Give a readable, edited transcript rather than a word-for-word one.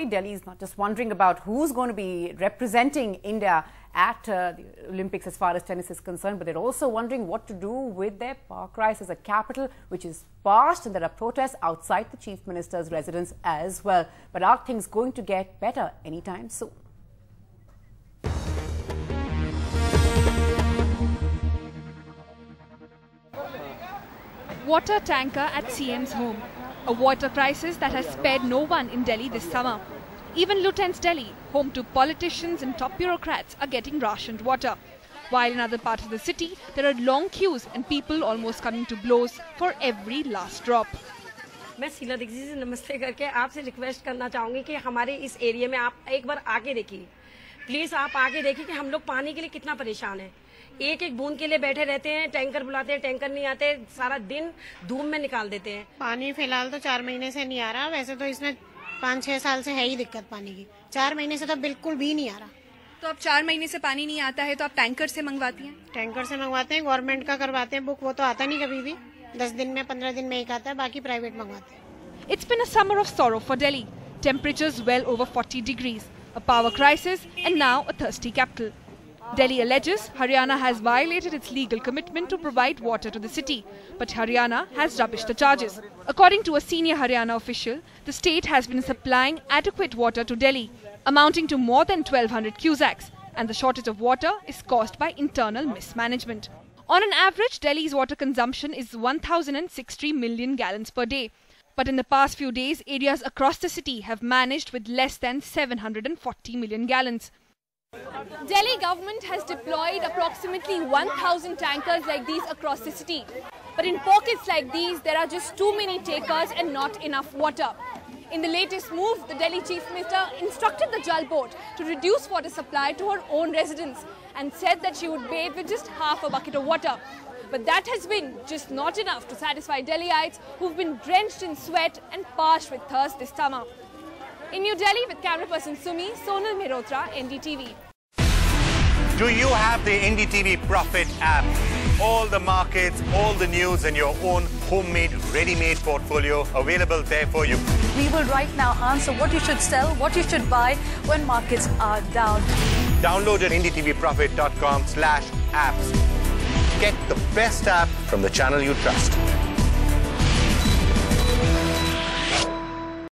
Delhi is not just wondering about who's going to be representing India at the Olympics as far as tennis is concerned, but they're also wondering what to do with their park rise as a capital, which is past, and there are protests outside the Chief Minister's residence as well. But are things going to get better anytime soon? Water tanker at CM's home. A water crisis that has spared no one in Delhi this summer. Even Lutyens Delhi, home to politicians and top bureaucrats, are getting rationed water. While in other parts of the city, there are long queues and people almost coming to blows for every last drop. मैं शीला दीक्षित से नमस्ते करके आपसे request करना चाहूँगी कि हमारे इस एरिया में आप एक बार आके देखिए, प्लीज आप आके देखिए कि हम लोग पानी के लिए कितना परेशान है। एक एक बूंद के लिए बैठे रहते हैं, टैंकर बुलाते हैं, टैंकर नहीं आते, सारा दिन धूप में निकाल देते हैं। पानी फिलहाल तो 4 महीने से नहीं आ रहा, वैसे तो इसमें 5-6 साल से है ही दिक्कत पानी की। 4 महीने से तो बिल्कुल भी नहीं आ रहा। तो अब 4 महीने से पानी नहीं आता है तो आप टैंकर से मंगवाती हैं? टैंकर से मंगवाते हैं, गवर्नमेंट का करवाते हैं बुक, वो तो आता नहीं कभी भी, 10 दिन में 15 दिन में एक आता है, बाकी प्राइवेट मंगवाते हैं। It's been a summer of sorrow for Delhi. Temperatures well over 40 degrees, a power crisis and now a thirsty capital. Delhi alleges Haryana has violated its legal commitment to provide water to the city, but Haryana has rubbished the charges. According to a senior Haryana official, the state has been supplying adequate water to Delhi, amounting to more than 1200 cusacs, and the shortage of water is caused by internal mismanagement. On an average, Delhi's water consumption is 1063 million gallons per day. But in the past few days, areas across the city have managed with less than 740 million gallons. Delhi government has deployed approximately 1,000 tankers like these across the city. But in pockets like these, there are just too many takers and not enough water. In the latest move, the Delhi Chief Minister instructed the Jal Board to reduce water supply to her own residents and said that she would bathe with just half a bucket of water. But that has been just not enough to satisfy Delhiites who've been drenched in sweat and parched with thirst this summer. In New Delhi with camera person Sumi, Sonal Mehrotra, NDTV. Do you have the NDTV Profit app? All the markets, all the news and your own homemade, ready-made portfolio available there for you. We will right now answer what you should sell, what you should buy when markets are down. Download at ndtvprofit.com/apps. Get the best app from the channel you trust.